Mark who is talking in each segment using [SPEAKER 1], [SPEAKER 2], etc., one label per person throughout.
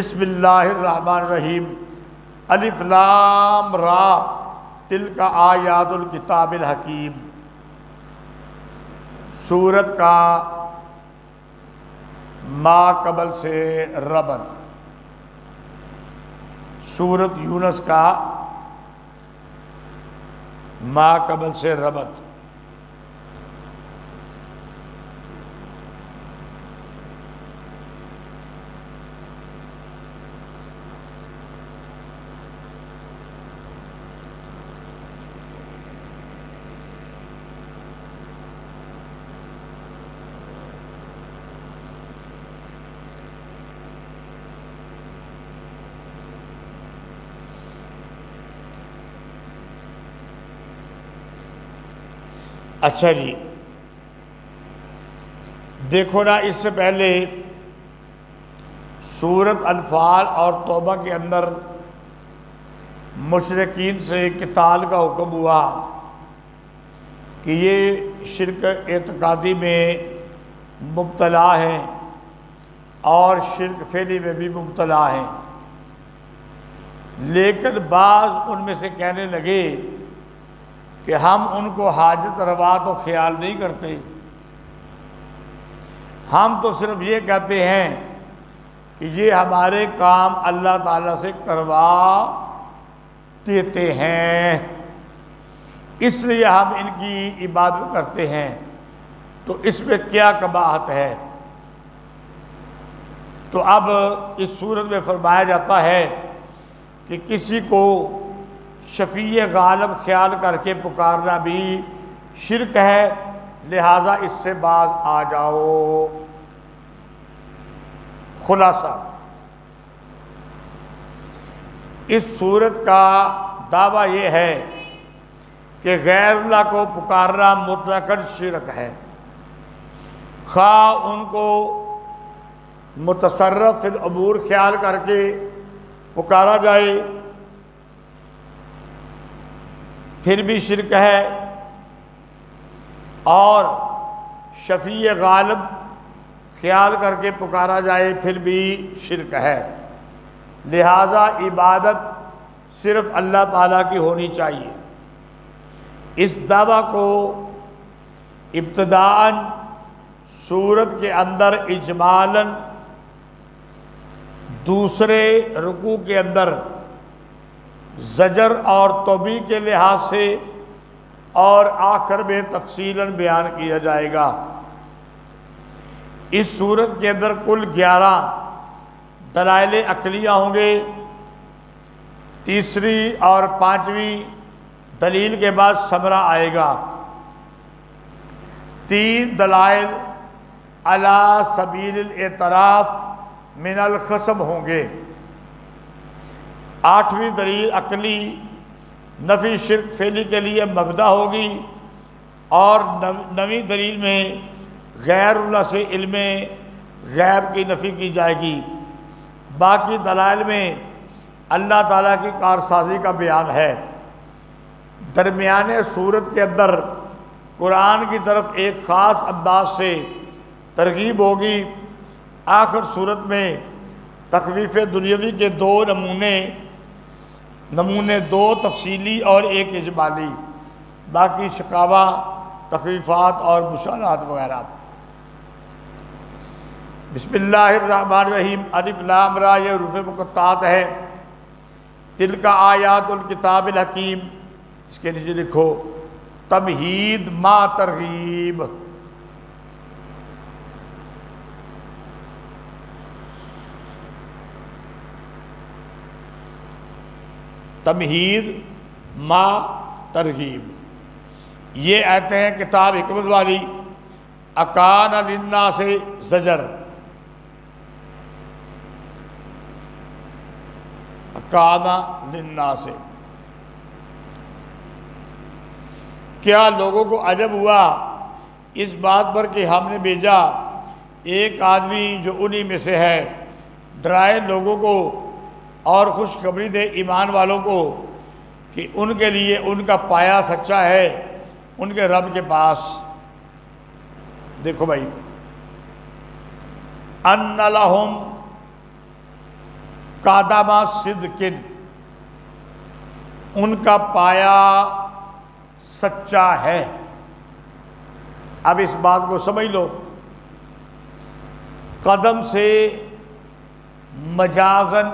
[SPEAKER 1] बिस्मिल्लाहिर्रहमानिर्रहीम। अलिफ लाम रा तिलका आयातुल किताबिल हकीम। सूरत का मा कबल से रबत, सूरत यूनस का मा कबल से रबत। अच्छा जी, देखो ना, इससे पहले सूरत अनफाल और तौबा के अंदर मुशरिकीन से किताल का हुक्म हुआ कि ये शिरक एतकादी में मुब्तला हैं और शिरक फेली में भी मुब्तला हैं। लेकिन बाज़ उनमें से कहने लगे कि हम उनको हाजत रवा तो ख्याल नहीं करते, हम तो सिर्फ ये कहते हैं कि ये हमारे काम अल्लाह ताला से करवा देते हैं, इसलिए हम इनकी इबादत करते हैं। तो इसमें क्या कबाहत है? तो अब इस सूरत में फरमाया जाता है कि किसी को शफ़ी गालिब ख्याल करके पुकारना भी शिरक है, लिहाजा इससे बाज आ जाओ। खुलासा, इस सूरत का दावा ये है कि गैरुल्लाह को पुकारना मुतलकन शिरक है, खा उनको मुतसर्रफ फिल अमूर ख्याल करके पुकारा जाए फिर भी शिरक है, और शफ़ी गालिब ख्याल करके पुकारा जाए फिर भी शिरक है। लिहाजा इबादत सिर्फ अल्लाह ताला की होनी चाहिए। इस दावा को इब्तिदाअन सूरत के अंदर इजमालन दूसरे रुकू के अंदर ज़जर और तौबी के लिहाज से और आखिर में तफसीलन बयान किया जाएगा। इस सूरत के अंदर कुल 11 दलाइल अक़लिया होंगे। तीसरी और 5वीं दलील के बाद समरा आएगा। 3 दलाइल अला सबील एतराफ़ मिनल ख़स्म होंगे। 8वीं दलील अकली नफ़ी शिरक फेली के लिए मबदा होगी, और 9वीं दलील में गैरुल्लाह से इल्मे गैब की नफ़ी की जाएगी। बाकी दलाइल में अल्लाह ताला की कारसाजी का बयान है। दरमियाने सूरत के अंदर कुरान की तरफ एक ख़ास अंदाज से तरगीब होगी। आखिर सूरत में तख़वीफ़ दुनियावी के 2 नमूने 2 तफसीली और 1 इजमाली, बाकी शिकावा, तख़वीफ़ात और मुशारात वगैरह। बिस्मिल्लाहिर्रहमानिर्रहीम। अलिफ लाम रा, ये रूफ़ मुक़त्तात है। तिलका आयातुल किताबिल हकीम। इसके नीचे लिखो तमहीद मा तरगीब। तमहीद मा तरगीब, ये आते हैं किताब हिकमत वाली। अकान लिन्ना से ज़जर, अकाना लिन्ना से, क्या लोगों को अजब हुआ इस बात पर कि हमने भेजा एक आदमी जो उन्हीं में से है, डराए लोगों को और खुशखबरी दे ईमान वालों को कि उनके लिए उनका पाया सच्चा है उनके रब के पास। देखो भाई, अन्ना लहुम कादामा सिद्किन, उनका पाया सच्चा है। अब इस बात को समझ लो, कदम से मजाजन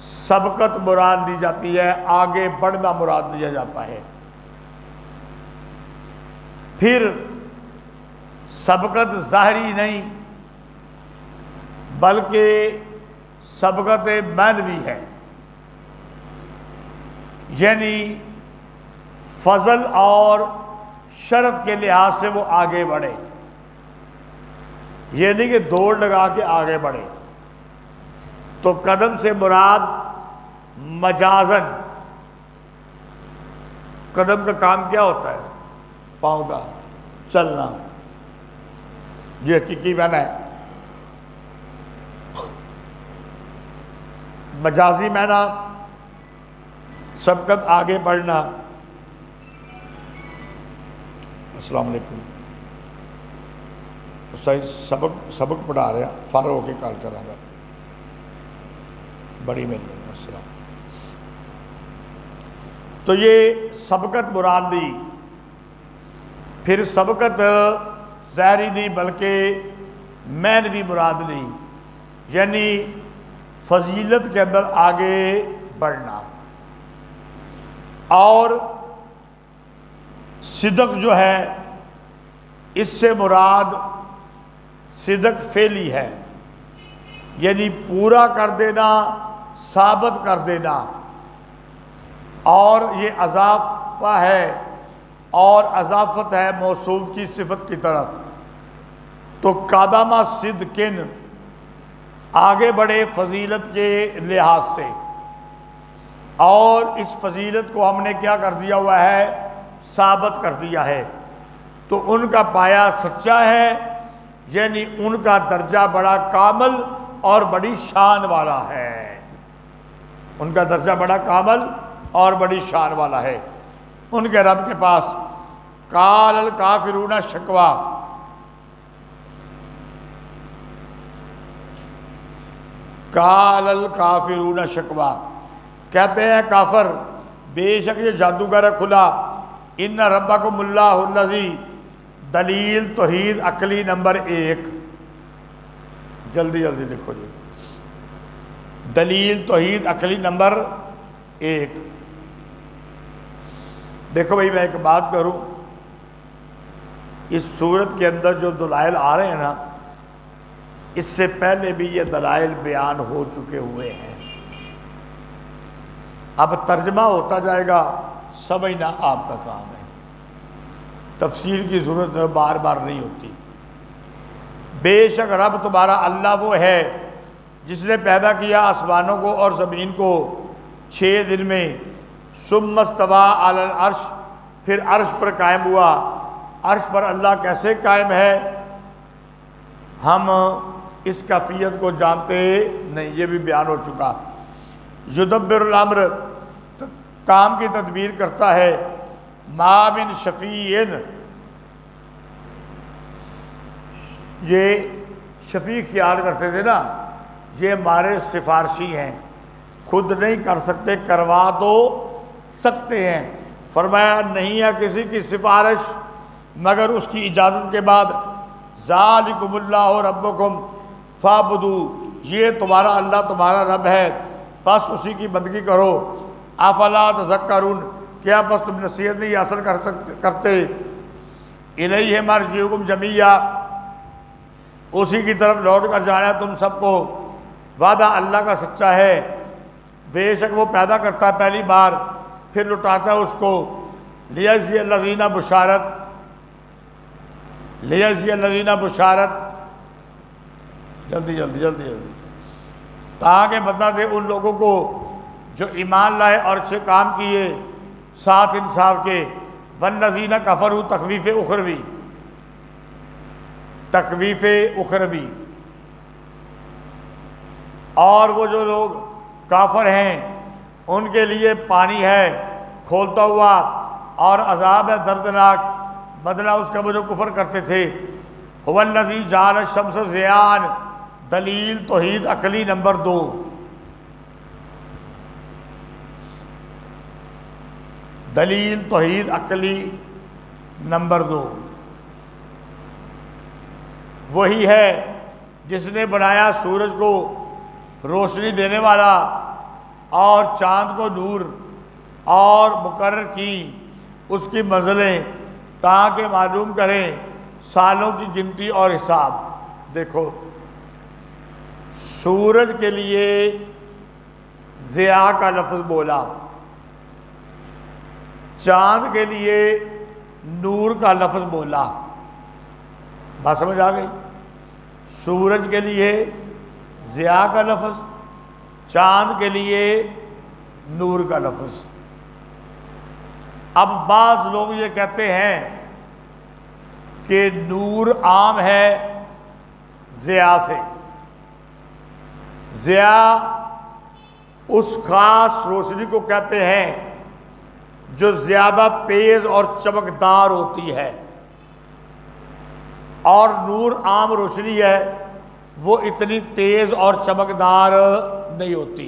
[SPEAKER 1] सबकत मुराद ली जाती है, आगे बढ़ना मुराद लिया जाता है। फिर सबकत ज़ाहरी नहीं बल्कि सबकत मानवी है, यानी फजल और शरफ के लिहाज से वो आगे बढ़े, ये नहीं कि दौड़ लगा के आगे बढ़े। तो कदम से मुराद मजाजन, कदम का काम क्या होता है? पाँव का चलना, ये हकीकी माना है। मजाजी माना सबकत आगे बढ़ना। अस्सलाम वालेकुम। उस्ताद सबक पढ़ा रहे हैं, फारग होके कॉल करांगा, बड़ी मेहरबानी। अस्सलाम। तो ये सबकत मुराद दी। फिर सबकत ज़ाहरी नहीं बल्कि मानवी मुराद ली, यानी फजीलत के अंदर आगे बढ़ना। और सिदक जो है, इससे मुराद सिदक फेली है, यानी पूरा कर देना, साबित कर देना। और ये अज़ाफ़ा है और अज़ाफ़त है मौसूफ़ की सिफत की तरफ। तो कादामा सिद्किन, आगे बढ़े फजीलत के लिहाज से। और इस फजीलत को हमने क्या कर दिया हुआ है? साबित कर दिया है। तो उनका पाया सच्चा है, यानी उनका दर्जा बड़ा कामल और बड़ी शान वाला है। उनका दर्जा बड़ा कामल और बड़ी शान वाला है। उनके रब के पास काल अल काफिरूना शकवा, काल अल काफिरूना शकवा, कहते हैं काफर, बेशक ये जादूगर खुला। इन रब्बा को मुल्लाहुल्लज़ी, दलील तौहीद अकली नंबर 1, जल्दी जल्दी लिखो जी, दलील तौहीद अकली नंबर 1। देखो भाई, मैं एक बात करूं, इस सूरत के अंदर जो दलाइल आ रहे हैं ना, इससे पहले भी ये दलाइल बयान हो चुके हुए हैं। अब तर्जमा होता जाएगा, समझना आपका काम है। तफसीर की ज़रूरत बार बार नहीं होती। बेशक रब तुम्हारा अल्लाह वो है जिसने पैदा किया आसमानों को और ज़मीन को 6 दिन में। सुम्मस्तवा अलल अर्श, फिर अर्श पर कायम हुआ। अर्श पर अल्लाह कैसे कायम है, हम इस कैफियत को जानते नहीं, ये भी बयान हो चुका। युदब्बिरुल अम्र, काम की तदबीर करता है। मा मिन शफ़ीइन, ये शफ़ी ख्याल करते थे ना, ये हमारे सिफारशी हैं, खुद नहीं कर सकते, करवा तो सकते हैं। फरमाया नहीं है किसी की सिफारिश मगर उसकी इजाज़त के बाद। ज़ालिकुमुल्लाहु रब्बुकुम फ़अबुदू, ये तुम्हारा अल्लाह तुम्हारा रब है, बस उसी की बंदगी करो। अफ़ला तज़क्करून, क्या बस तुम नसीहत नहीं हासिल करते। इलैहि मर्जिउकुम जमीआ, उसी की तरफ लौट कर जाना तुम सबको। वादा अल्लाह का सच्चा है, बेशक वो पैदा करता है पहली बार, फिर लुटाता है उसको। लियज़िय लज़ीना बुशारत, लियज़िय लज़ीना बुशारत, जल्दी जल्दी जल्दी जल्दी, ताकि बता दे उन लोगों को जो ईमान लाए और अच्छे काम किए साथ इंसाफ के। वन्नज़ीना कफ़रू, तख़वीफ़ उखरवी, तख़वीफ़ उखरवी। और वो जो लोग काफर हैं उनके लिए पानी है खोलता हुआ और अज़ाब है दर्दनाक, बदला उसका वो जो कुफर करते थे। हुवल्लज़ी जाल शम्स ज़ियान, दलील तौहीद अकली नंबर 2। दलील तौहीद अक्ली नंबर 2, वही है जिसने बनाया सूरज को रोशनी देने वाला और चाँद को नूर, और मुकर्रर की उसकी मंजिलें ताकि मालूम करें सालों की गिनती और हिसाब। देखो, सूरज के लिए ज़िया का लफ्ज़ बोला, चाँद के लिए नूर का लफ्ज़ बोला। बात समझ आ गई? सूरज के लिए ज़िया का लफ्ज़, चाँद के लिए नूर का लफ्ज़। अब बाज़ लोग ये कहते हैं कि नूर आम है ज़िया से। ज़िया उस ख़ास रोशनी को कहते हैं जो ज़्यादा तेज़ और चमकदार होती है, और नूर आम रोशनी है, वो इतनी तेज़ और चमकदार नहीं होती।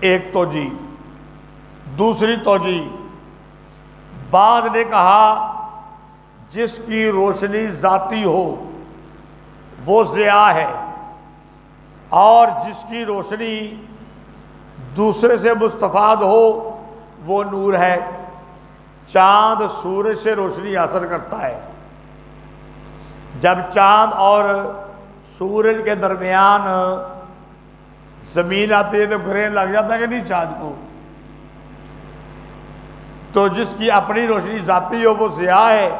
[SPEAKER 1] एक तो जी। दूसरी तौजी, बाद ने कहा जिसकी रोशनी ज़ाती हो वो ज़िया है, और जिसकी रोशनी दूसरे से मुस्तफ़ाद हो वो नूर है। चाँद सूरज से रोशनी हासिल करता है। जब चाँद और सूरज के दरमियान ज़मीन आती है तो ग्रहण लग जाता है कि नहीं चाँद को? तो जिसकी अपनी रोशनी ज़ाती हो वो ज़िया है,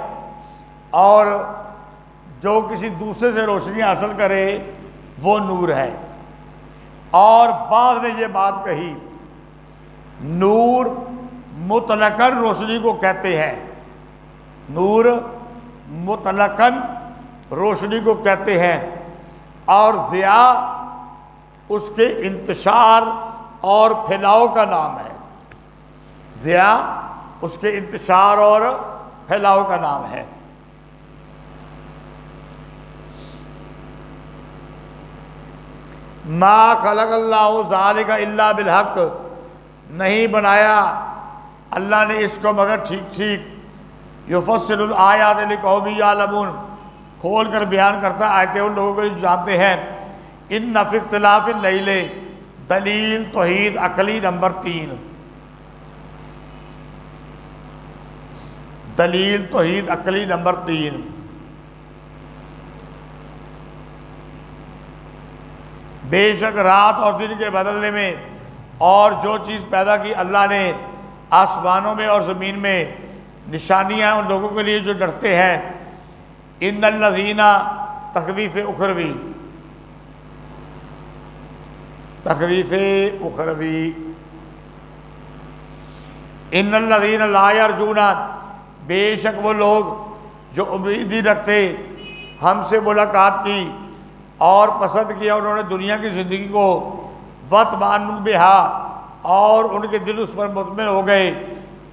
[SPEAKER 1] और जो किसी दूसरे से रोशनी हासिल करे वो नूर है। और बाद ने ये बात कही, नूर मुतलकन रोशनी को कहते हैं, नूर मुतलकन रोशनी को कहते हैं, और ज़िया उसके इंतशार और फैलाव का नाम है। ज़िया उसके इंतशार और फैलाव का नाम है। मा खलक़ल्लाहु ज़ालिका इल्ला बिलहक़, नहीं बनाया अल्लाह ने इसको मगर ठीक ठीक। युफ़स्सिलुल आयाति लिक़ौमिन यअलमून, खोल कर बयान करता है आयतें उन लोगों को जो जानते हैं। इन्न फ़ी इख्तिलाफ़िल लैल, दलील तौहीद अक़ली नंबर 3, दलील तौहीद अक़ली नंबर 3। बेशक रात और दिन के बदलने में और जो चीज़ पैदा की अल्लाह ने आसमानों में और ज़मीन में, निशानियाँ उन लोगों के लिए जो डरते हैं। इन्नल्लज़ीना तख़वीफ़ उखरवी, तख़वीफ़ उखरवी, इन्नल्लज़ीना ला यरजूना, बेशक वो लोग जो उम्मीद ही रखते हमसे मुलाकात की और पसंद किया उन्होंने दुनिया की ज़िंदगी को, वतमानु बिहा, और उनके दिल उस पर मुतमिन हो गए,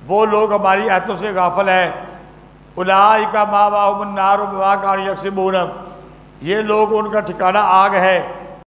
[SPEAKER 1] वो लोग हमारी आयतों से गाफिल हैं। उलाइका मावाहुमुन नारु बिमा कानू यक्सिबून, ये लोग उनका ठिकाना आग है